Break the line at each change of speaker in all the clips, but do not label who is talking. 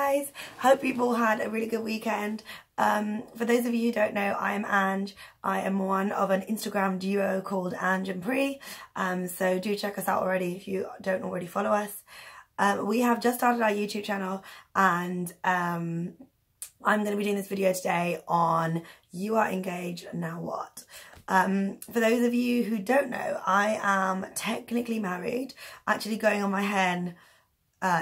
Guys, hope you've all had a really good weekend. For those of you who don't know, I am Ange. I am one of an Instagram duo called Ange and Pri. So do check us out already if you don't already follow us. We have just started our YouTube channel, and I'm going to be doing this video today on You Are Engaged, Now What? For those of you who don't know, I am technically married, actually going on my hen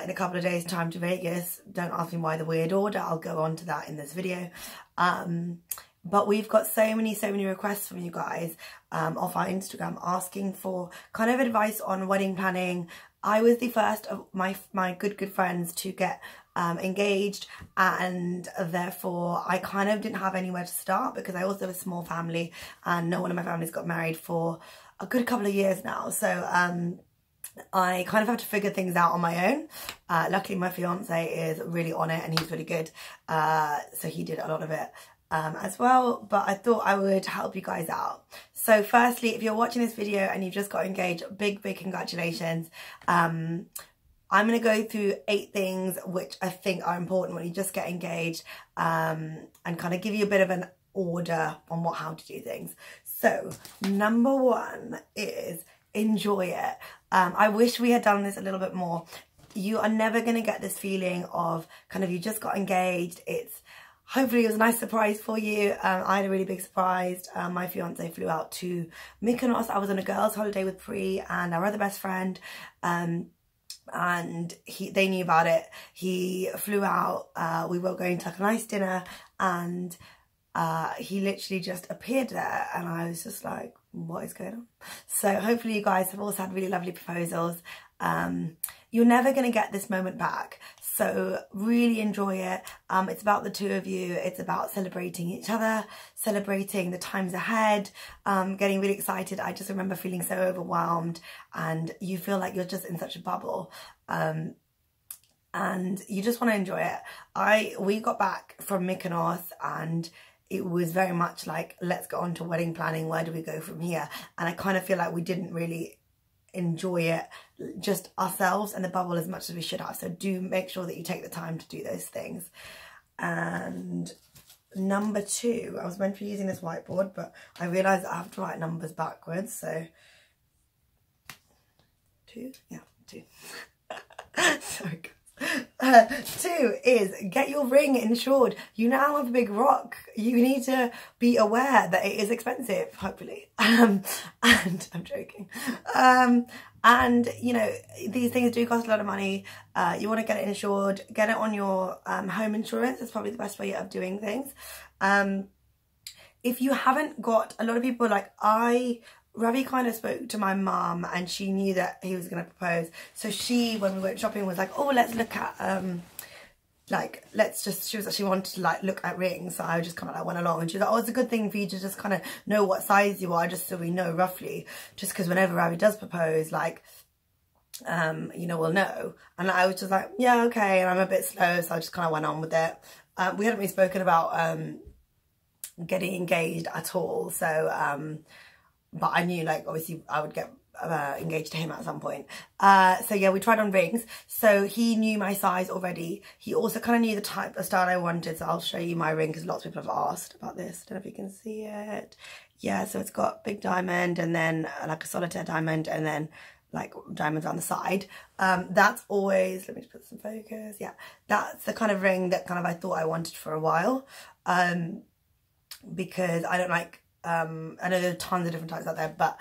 in a couple of days' time to Vegas. Don't ask me why the weird order, I'll go on to that in this video. But we've got so many requests from you guys off our Instagram asking for kind of advice on wedding planning. I was the first of my good friends to get engaged, and therefore I kind of didn't have anywhere to start because I also have a small family and no one in my family's got married for a good couple of years now. So I kind of have to figure things out on my own. Luckily my fiance is really on it and he's really good, so he did a lot of it as well, but I thought I would help you guys out. So firstly, if you're watching this video and you've just got engaged, big congratulations. I'm going to go through 8 things which I think are important when you just get engaged, and kind of give you a bit of an order on how to do things. So number 1 is enjoy it. I wish we had done this a little bit more. You are never going to get this feeling of kind of you just got engaged. Hopefully it was a nice surprise for you. I had a really big surprise. My fiance flew out to Mykonos. I was on a girls' holiday with Pri and our other best friend, and they knew about it. He flew out. We were going to like a nice dinner, and he literally just appeared there, and I was just like, what is going on? So hopefully you guys have also had really lovely proposals. You're never going to get this moment back, so really enjoy it. It's about the two of you. It's about celebrating each other, celebrating the times ahead, getting really excited. I just remember feeling so overwhelmed, and you feel like you're just in such a bubble, and you just want to enjoy it. We got back from Mykonos and it was very much like, let's go on to wedding planning. Where do we go from here? And I kind of feel like we didn't really enjoy it, just ourselves and the bubble, as much as we should have. So do make sure that you take the time to do those things. And number 2, I was meant to be using this whiteboard, but I realised I have to write numbers backwards. So 2, yeah, 2. Sorry guys. 2 is get your ring insured. You now have a big rock. You need to be aware that it is expensive, hopefully. And I'm joking. And you know, these things do cost a lot of money. You want to get it insured. Get it on your home insurance. It's probably the best way of doing things. If you haven't got, a lot of people like Ravi kind of spoke to my mum and she knew that he was going to propose. So she, when we went shopping, was like, oh, let's look at, she wanted to like look at rings. So I just kind of like went along, and she was like, oh, it's a good thing for you to just kind of know what size you are, just so we know roughly. Just because whenever Ravi does propose, like, you know, we'll know. And I was just like, yeah, okay. And I'm a bit slow, so I just kind of went on with it. We hadn't really spoken about getting engaged at all. So, but I knew, like, obviously I would get engaged to him at some point. So yeah, we tried on rings. So he knew my size already. He also kind of knew the type of style I wanted. So I'll show you my ring because lots of people have asked about this. I don't know if you can see it. Yeah, so it's got big diamond and then like a solitaire diamond and then like diamonds on the side. That's always, let me just put some focus. Yeah, that's the kind of ring that kind of I thought I wanted for a while. Because I don't like, I know there are tons of different types out there, but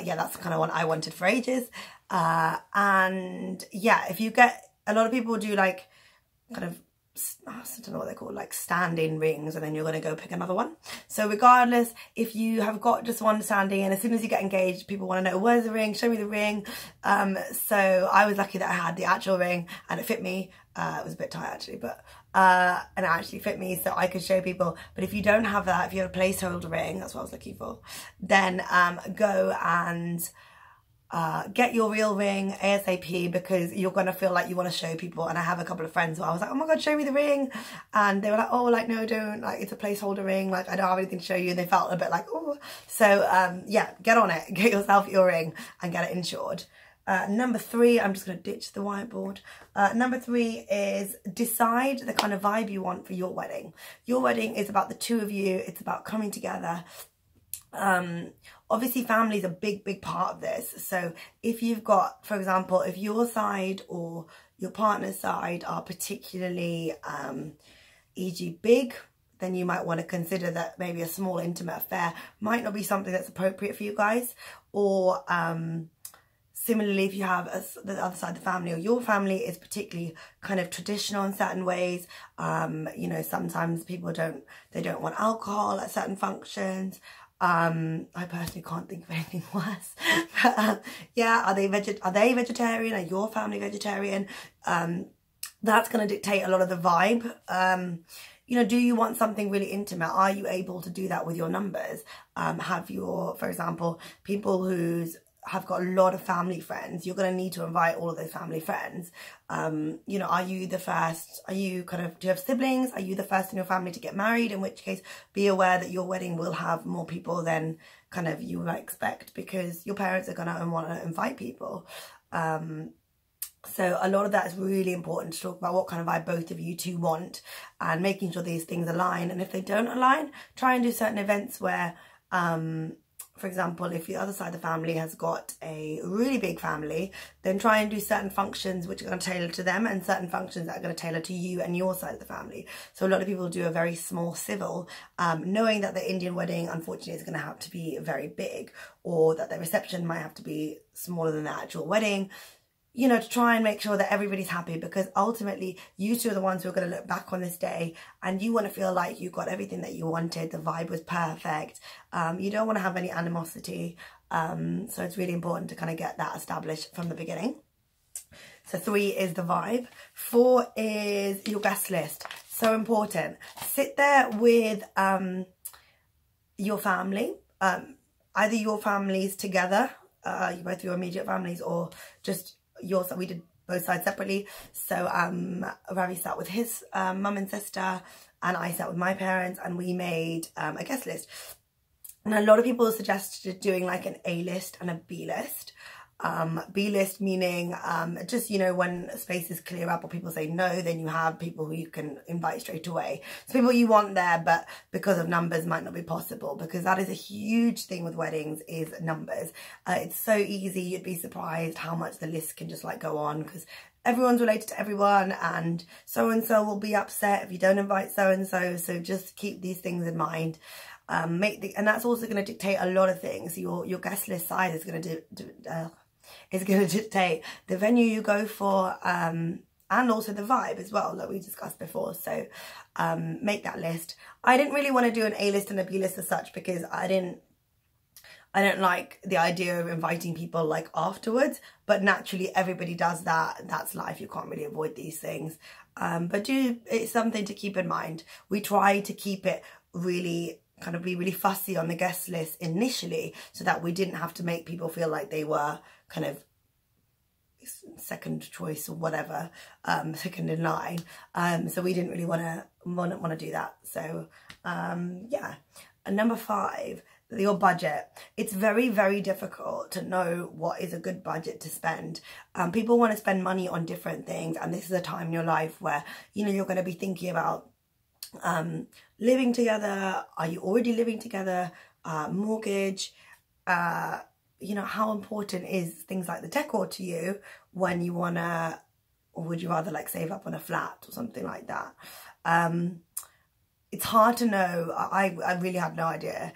yeah, that's the kind of one I wanted for ages. And yeah, if you get, a lot of people do like kind of, I don't know what they're called, like stand-in rings, and then you're going to go pick another one. So regardless, if you have got just one standing, and as soon as you get engaged, people want to know, where's the ring? Show me the ring. So I was lucky that I had the actual ring and it fit me. It was a bit tight actually, but and it actually fit me, so I could show people. But if you don't have that, if you have a placeholder ring, that's what I was looking for, then go and get your real ring ASAP, because you're going to feel like you want to show people. And I have a couple of friends where I was like, oh my god, show me the ring, and they were like, oh, like, no, don't, like, it's a placeholder ring, like, I don't have anything to show you. And they felt a bit like, oh. So yeah, get on it, get yourself your ring and get it insured. Number 3, I'm just going to ditch the whiteboard. Number 3 is decide the kind of vibe you want for your wedding. Your wedding is about the two of you. It's about coming together. Obviously family is a big part of this. So if you've got, for example, if your side or your partner's side are particularly e.g. big, then you might want to consider that maybe a small intimate affair might not be something that's appropriate for you guys. Or similarly, if you have the other side of the family, or your family is particularly kind of traditional in certain ways, you know, sometimes people don't want alcohol at certain functions. I personally can't think of anything worse. But, yeah, are they vegetarian? Are your family vegetarian? That's going to dictate a lot of the vibe. You know, do you want something really intimate? Are you able to do that with your numbers? Have your, for example, people who's have got a lot of family friends, you're going to need to invite all of those family friends. You know, are you the first, do you have siblings? Are you the first in your family to get married? In which case, be aware that your wedding will have more people than kind of you would expect, because your parents are going to want to invite people. So a lot of that is really important to talk about what kind of vibe both of you two want, and making sure these things align. And if they don't align, try and do certain events where, for example, if the other side of the family has got a really big family, then try and do certain functions which are going to tailor to them, and certain functions that are going to tailor to you and your side of the family. So a lot of people do a very small civil, knowing that the Indian wedding, unfortunately, is going to have to be very big, or that the reception might have to be smaller than the actual wedding. You know, to try and make sure that everybody's happy, because ultimately you two are the ones who are going to look back on this day and you want to feel like you got everything that you wanted. The vibe was perfect. You don't want to have any animosity. So it's really important to kind of get that established from the beginning. So 3 is the vibe. 4 is your guest list. So important. Sit there with your family, either your families together, both your immediate families, or just yours. We did both sides separately. So Ravi sat with his mum and sister, and I sat with my parents, and we made a guest list. And a lot of people suggested doing like an A list and a B list. B list meaning just, you know, when spaces clear up or people say no, then you have people who you can invite straight away. So people you want there, but because of numbers might not be possible, because that is a huge thing with weddings, is numbers. It's so easy, you'd be surprised how much the list can just like go on, because everyone's related to everyone, and so-and-so will be upset if you don't invite so-and-so. So just keep these things in mind. And that's also going to dictate a lot of things. Your guest list size is going to dictate the venue you go for, and also the vibe as well, that we discussed before. So make that list. I didn't really want to do an A list and a B list as such, because I don't like the idea of inviting people like afterwards, but naturally everybody does that. That's life. You can't really avoid these things. But it's something to keep in mind. We try to keep it really be really fussy on the guest list initially, so that we didn't have to make people feel like they were kind of second choice or whatever, second in line. So we didn't really want to do that. So yeah. And number 5, your budget. It's very difficult to know what is a good budget to spend. People want to spend money on different things, and this is a time in your life where, you know, you're going to be thinking about living together. Are you already living together? Mortgage. You know, how important is things like the decor to you when you wanna, or would you rather like save up on a flat or something like that? It's hard to know. I really have no idea.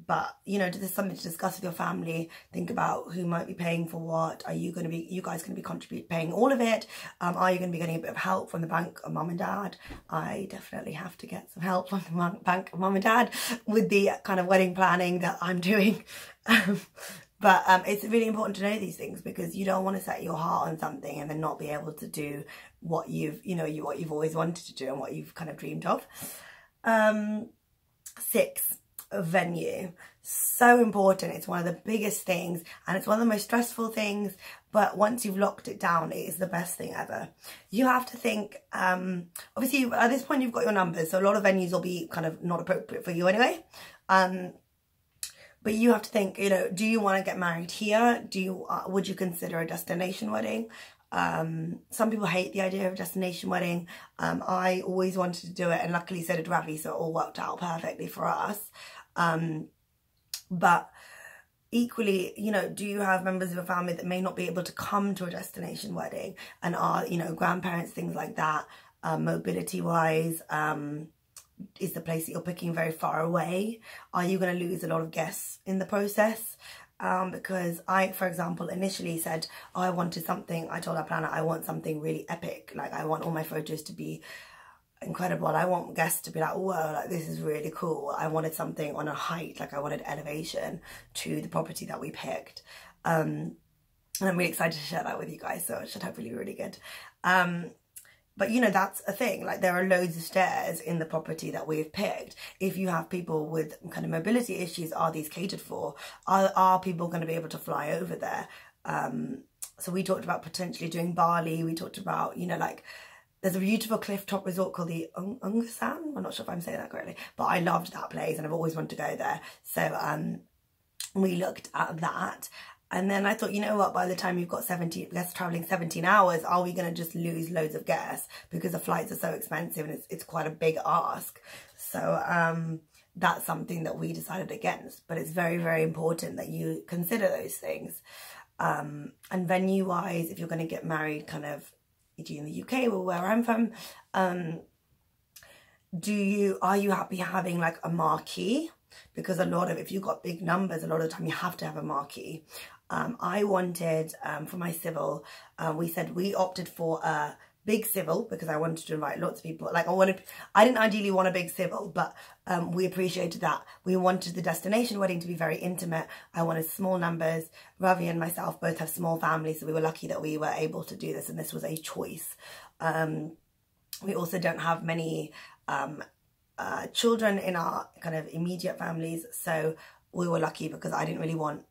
But, you know, this is something to discuss with your family. Think about who might be paying for what. Are you guys going to be paying all of it? Are you going to be getting a bit of help from the bank of mum and dad? I definitely have to get some help from the bank of mum and dad with the kind of wedding planning that I'm doing. But it's really important to know these things, because you don't want to set your heart on something and then not be able to do what you've always wanted to do and what you've kind of dreamed of. 6. Venue. So important. It's one of the biggest things, and it's one of the most stressful things, but once you've locked it down, it is the best thing ever. You have to think, obviously at this point you've got your numbers, so a lot of venues will be kind of not appropriate for you anyway. But you have to think, you know, do you want to get married here? Would you consider a destination wedding? Some people hate the idea of a destination wedding. I always wanted to do it, and luckily so did Ravi, so it all worked out perfectly for us. But equally, you know, do you have members of your family that may not be able to come to a destination wedding and are, you know, grandparents, things like that, mobility wise, is the place that you're picking very far away? Are you going to lose a lot of guests in the process? Because I, for example, initially said, oh, I wanted something, I told our planner, I want something really epic. Like, I want all my photos to be incredible. I want guests to be like, whoa, like, this is really cool. I wanted something on a height, like I wanted elevation to the property that we picked. And I'm really excited to share that with you guys, so it should hopefully be really good. But, you know, that's a thing. Like, there are loads of stairs in the property that we've picked. If you have people with kind of mobility issues, are these catered for? Are people going to be able to fly over there? So we talked about potentially doing Bali. We talked about, you know, like, there's a beautiful cliff top resort called the Ungasan. I'm not sure if I'm saying that correctly, but I loved that place and I've always wanted to go there. So we looked at that. And then I thought, you know what, by the time you've got 17 guests traveling 17 hours, are we going to just lose loads of guests? Because the flights are so expensive and it's quite a big ask. So that's something that we decided against. But it's very, very important that you consider those things. And venue-wise, if you're going to get married kind of in the UK or where I'm from, are you happy having like a marquee? Because a lot of, if you've got big numbers, a lot of the time you have to have a marquee. I wanted, for my civil, we opted for a big civil because I wanted to invite lots of people. Like, I didn't ideally want a big civil, but we appreciated that. We wanted the destination wedding to be very intimate. I wanted small numbers. Ravi and myself both have small families, so we were lucky that we were able to do this, and this was a choice. We also don't have many children in our kind of immediate families, so we were lucky because I didn't really want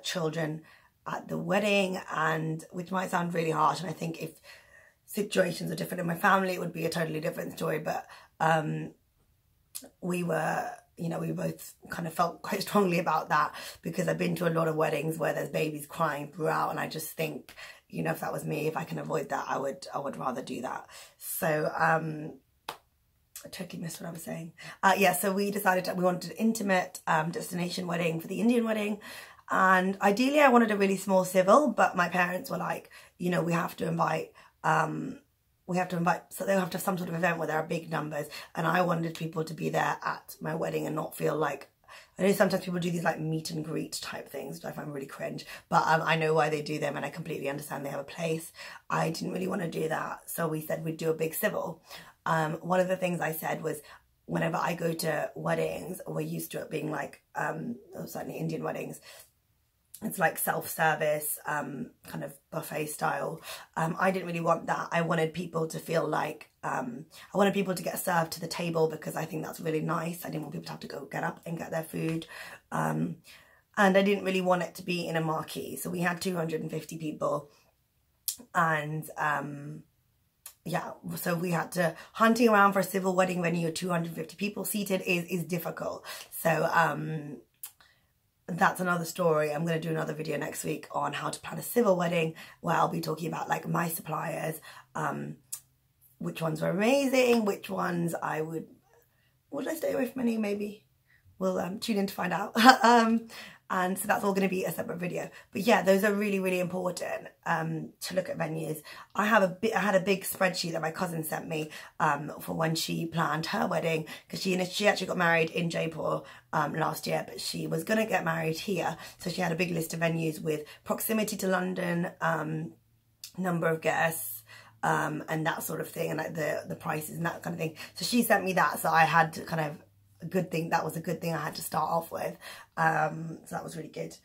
children at the wedding, and which might sound really harsh, and I think if situations are different in my family it would be a totally different story, but we were, you know, we both kind of felt quite strongly about that, because I've been to a lot of weddings where there's babies crying throughout, and I just think, you know, if that was me, if I can avoid that, I would rather do that. So I totally missed what I was saying. Yeah, so we decided that we wanted an intimate destination wedding for the Indian wedding. And ideally I wanted a really small civil, but my parents were like, you know, we have to invite, so they'll have to have some sort of event where there are big numbers. And I wanted people to be there at my wedding and not feel like, I know sometimes people do these like meet and greet type things, which I find really cringe, but I know why they do them and I completely understand they have a place. I didn't really want to do that. So we said we'd do a big civil. One of the things I said was, whenever I go to weddings, we're used to it being like, certainly Indian weddings, it's like self-service, kind of buffet style. I didn't really want that. I wanted people to feel like, I wanted people to get served to the table because I think that's really nice. I didn't want people to have to go get up and get their food. And I didn't really want it to be in a marquee. So we had 250 people. And yeah, so we had to, hunting around for a civil wedding venue, 250 people seated is difficult. So that's another story. I'm going to do another video next week on how to plan a civil wedding, where I'll be talking about like my suppliers, which ones were amazing, which ones would I stay away from any, maybe. We'll tune in to find out. And so that's all going to be a separate video. But yeah, those are really, really important to look at venues. I had a big spreadsheet that my cousin sent me for when she planned her wedding, because she actually got married in Jaipur last year, but she was going to get married here. So she had a big list of venues with proximity to London, number of guests, and that sort of thing, and like the prices and that kind of thing. So she sent me that, so I had to kind of that was a good thing I had to start off with. So that was really good.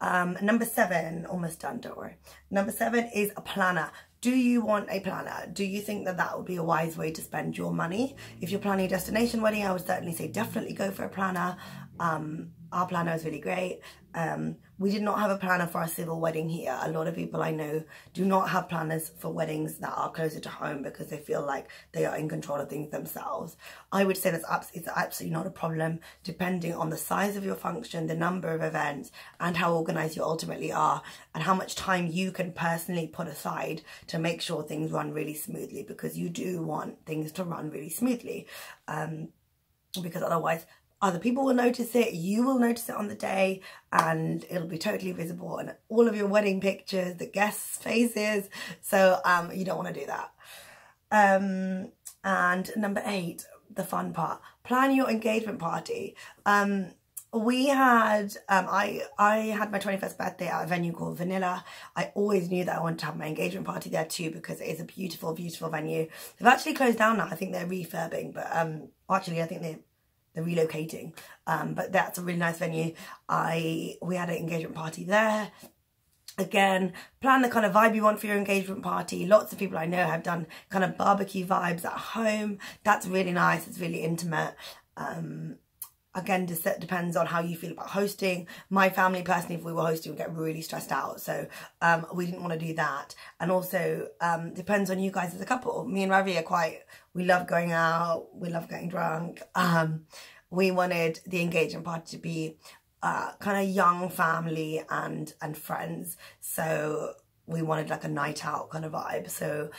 Number 7, almost done, don't worry. Number 7 is a planner. Do you want a planner? Do you think that that would be a wise way to spend your money? If you're planning a destination wedding, I would certainly say definitely go for a planner. our planner is really great. We did not have a planner for our civil wedding here. A lot of people I know do not have planners for weddings that are closer to home because they feel like they are in control of things themselves. I would say it's absolutely not a problem, depending on the size of your function, the number of events, and how organised you ultimately are, and how much time you can personally put aside to make sure things run really smoothly, because you do want things to run really smoothly, because otherwise other people will notice it, you will notice it on the day, and it'll be totally visible in all of your wedding pictures, the guests' faces. So you don't want to do that. And number 8, the fun part, plan your engagement party. We had, I had my 21st birthday at a venue called Vanilla. I always knew that I wanted to have my engagement party there too, because it is a beautiful, beautiful venue. They've actually closed down now. I think they're refurbing, but actually I think they're relocating. But that's a really nice venue. We had an engagement party there. Again, plan the kind of vibe you want for your engagement party. Lots of people I know have done kind of barbecue vibes at home. That's really nice. It's really intimate. Again, depends on how you feel about hosting. My family, personally, if we were hosting, would get really stressed out. So we didn't want to do that. And also, depends on you guys as a couple. Me and Ravi we love going out. We love getting drunk. We wanted the engagement party to be kind of young family and friends. So we wanted like a night out kind of vibe. So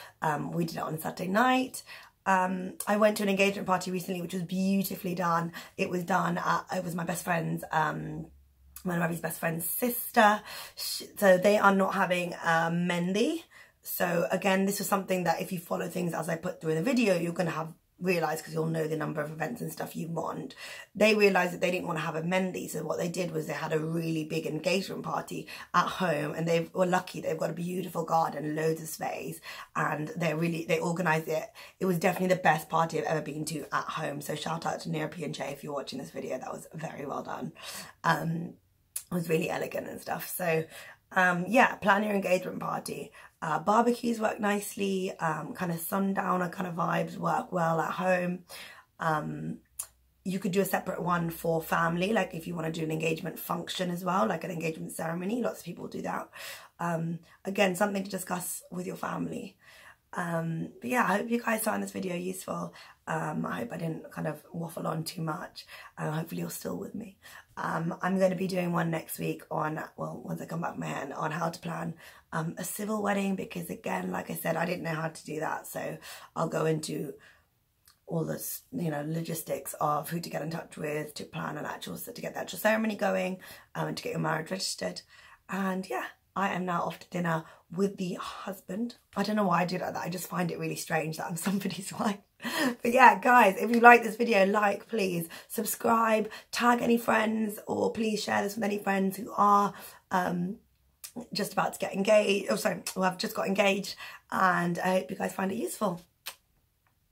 we did it on a Saturday night. I went to an engagement party recently, which was beautifully done. It was my best friend's, one of Ravi's best friend's sister. So they are not having a Mendi. So again, this was something that if you follow things as I put through in the video, you're going to realize, because you'll know the number of events and stuff you want. They realized that they didn't want to have a Mendi, so what they did was they had a really big engagement party at home, and they were lucky. They've got a beautiful garden, loads of space, and they organized it. It was definitely the best party I've ever been to at home. So shout out to Nirapi and Che if you're watching this video. That was very well done. It was really elegant and stuff. So yeah, plan your engagement party. Barbecues work nicely. Kind of sundowner kind of vibes work well at home. You could do a separate one for family, like if you want to do an engagement function as well, like an engagement ceremony. Lots of people do that. Again, something to discuss with your family. But yeah, I hope you guys found this video useful. I hope I didn't kind of waffle on too much. Hopefully you're still with me. I'm going to be doing one next week on, well, once I come back from my hand, on how to plan a civil wedding, because again, like I said, I didn't know how to do that. So I'll go into all this, you know, logistics of who to get in touch with to plan to get the actual ceremony going, and to get your marriage registered. And yeah, I am now off to dinner with the husband. I don't know why I do that. I just find it really strange that I'm somebody's wife. But yeah, guys, if you like this video, please subscribe, tag any friends, or please share this with any friends who are just about to get engaged, who have just got engaged. And I hope you guys find it useful.